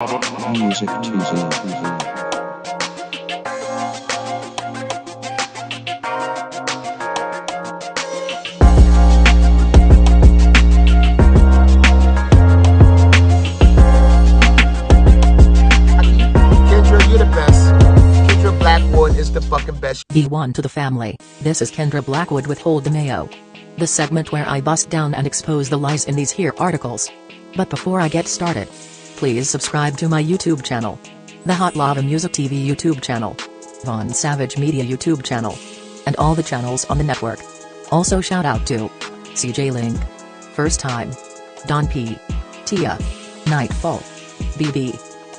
Music teaser. Is the fucking best. E1 to the family. This is Kendra Blackwood with Hold the Mayo. The segment where I bust down and expose the lies in these here articles. But before I get started, please subscribe to my YouTube channel, the Hot Lava Music TV YouTube channel, Von Savage Media YouTube channel, and all the channels on the network. Also shout out to CJ Link, First Time, Don P, Tia, Nightfall, BB,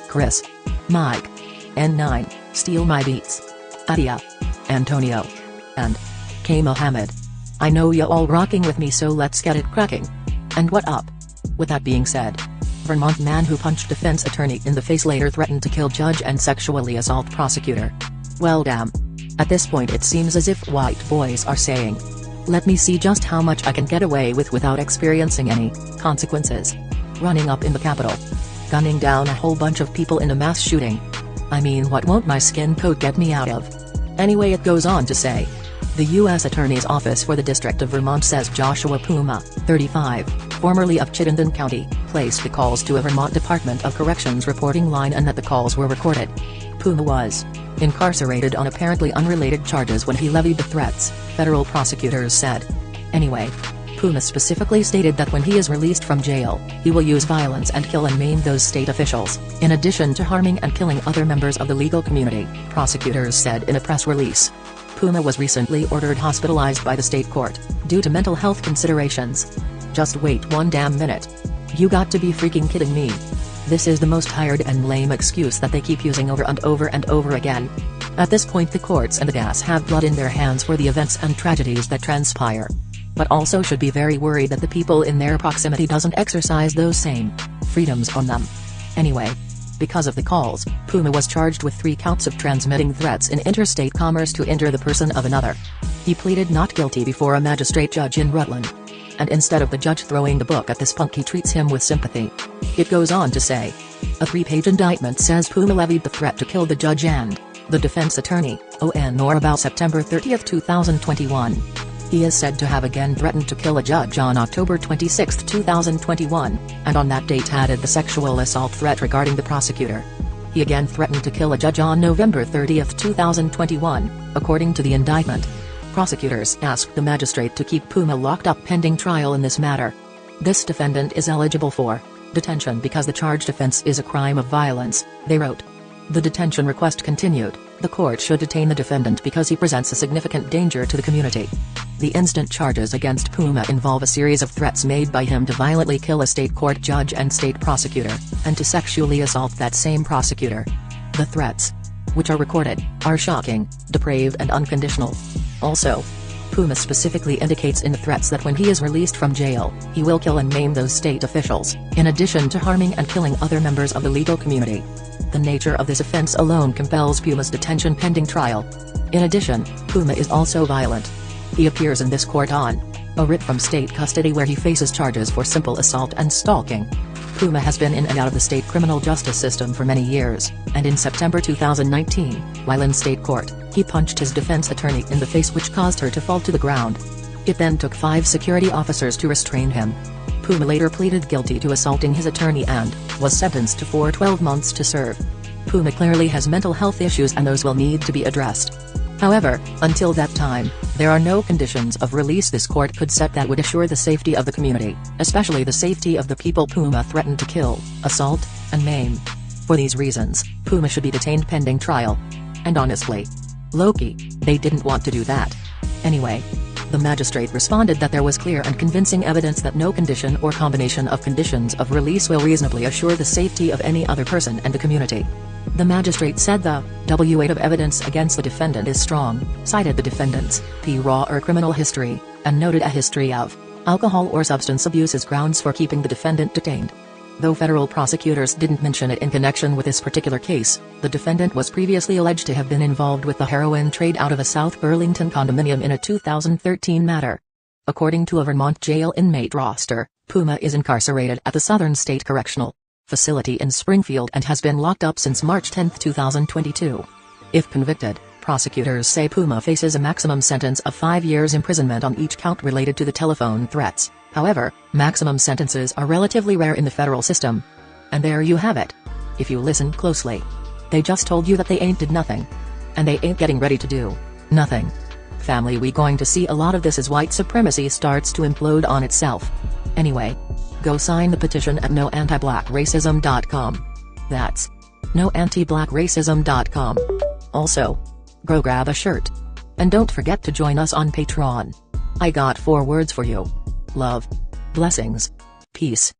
Chris, Mike, N9, Steal My Beats, Adia, Antonio, and K. Mohammed. I know ya all rocking with me, so let's get it cracking. And what up? With that being said, Vermont man who punched defense attorney in the face later threatened to kill judge and sexually assault prosecutor. Well damn. At this point it seems as if white boys are saying, let me see just how much I can get away with without experiencing any consequences. Running up in the Capitol, gunning down a whole bunch of people in a mass shooting. I mean, what won't my skin coat get me out of? Anyway, it goes on to say, the U.S. Attorney's Office for the District of Vermont says Joshua Puma, 35, formerly of Chittenden County, placed the calls to a Vermont Department of Corrections reporting line and that the calls were recorded. Puma was incarcerated on apparently unrelated charges when he levied the threats, federal prosecutors said. Anyway, Puma specifically stated that when he is released from jail, he will use violence and kill and maim those state officials, in addition to harming and killing other members of the legal community, prosecutors said in a press release. Puma was recently ordered hospitalized by the state court, due to mental health considerations. Just wait one damn minute. You got to be freaking kidding me. This is the most tired and lame excuse that they keep using over and over and over again. At this point the courts and the gas have blood in their hands for the events and tragedies that transpire. But also should be very worried that the people in their proximity doesn't exercise those same freedoms on them. Anyway, because of the calls, Puma was charged with 3 counts of transmitting threats in interstate commerce to injure the person of another. He pleaded not guilty before a magistrate judge in Rutland. And instead of the judge throwing the book at this punk, he treats him with sympathy. It goes on to say, a 3-page indictment says Puma levied the threat to kill the judge and the defense attorney, on or about September 30, 2021. He is said to have again threatened to kill a judge on October 26, 2021, and on that date added the sexual assault threat regarding the prosecutor. He again threatened to kill a judge on November 30, 2021, according to the indictment. Prosecutors asked the magistrate to keep Puma locked up pending trial in this matter. This defendant is eligible for detention because the charged offense is a crime of violence, they wrote. The detention request continued, the court should detain the defendant because he presents a significant danger to the community. The instant charges against Puma involve a series of threats made by him to violently kill a state court judge and state prosecutor, and to sexually assault that same prosecutor. The threats, which are recorded, are shocking, depraved and unconditional. Also, Puma specifically indicates in the threats that when he is released from jail, he will kill and maim those state officials, in addition to harming and killing other members of the legal community. The nature of this offense alone compels Puma's detention pending trial. In addition, Puma is also violent. He appears in this court on a writ from state custody where he faces charges for simple assault and stalking. Puma has been in and out of the state criminal justice system for many years, and in September 2019, while in state court, he punched his defense attorney in the face, which caused her to fall to the ground. It then took 5 security officers to restrain him. Puma later pleaded guilty to assaulting his attorney and was sentenced to 12 months to serve. Puma clearly has mental health issues and those will need to be addressed. However, until that time, there are no conditions of release this court could set that would assure the safety of the community, especially the safety of the people Puma threatened to kill, assault, and maim. For these reasons, Puma should be detained pending trial. And honestly, low-key, they didn't want to do that. Anyway, the magistrate responded that there was clear and convincing evidence that no condition or combination of conditions of release will reasonably assure the safety of any other person and the community. The magistrate said the weight of evidence against the defendant is strong, cited the defendant's raw or criminal history, and noted a history of alcohol or substance abuse as grounds for keeping the defendant detained. Though federal prosecutors didn't mention it in connection with this particular case, the defendant was previously alleged to have been involved with the heroin trade out of a South Burlington condominium in a 2013 matter. According to a Vermont jail inmate roster, Puma is incarcerated at the Southern State Correctional facility in Springfield and has been locked up since March 10, 2022. If convicted, prosecutors say Puma faces a maximum sentence of 5 years imprisonment on each count related to the telephone threats. However, maximum sentences are relatively rare in the federal system. And there you have it. If you listen closely, they just told you that they ain't did nothing. And they ain't getting ready to do nothing. Family, we going to see a lot of this as white supremacy starts to implode on itself. Anyway, go sign the petition at noantiblackracism.com. That's noantiblackracism.com. Also, go grab a shirt. And don't forget to join us on Patreon. I got 4 words for you. Love. Blessings. Peace.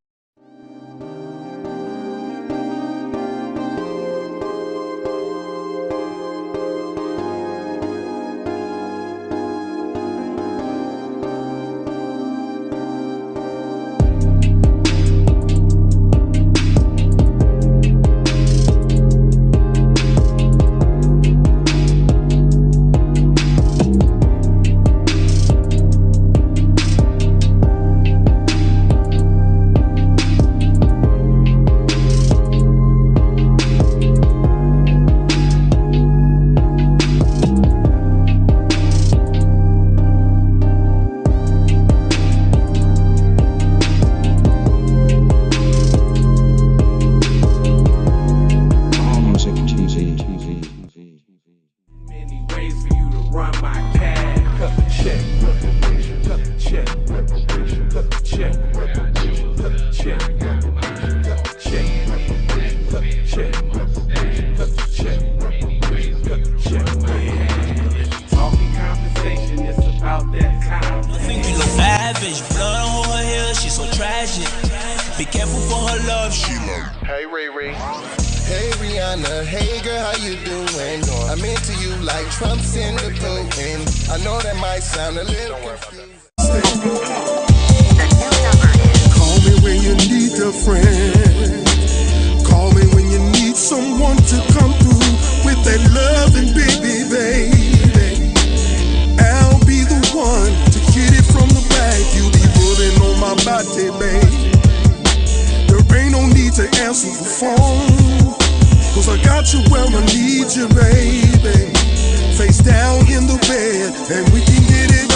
Be careful for her love, she love. Hey Riri. Hey Rihanna, hey girl, how you doing? I'm into you like Trump's in the Putin. I know that might sound a little confused. Call me when you need a friend. Call me when you need someone to come through with that loving baby. I'll be the one to get it from the back. You be pulling on my body, babe. There ain't no need to answer the phone, 'cause I got you where I need you, baby. Face down in the bed, and we can get it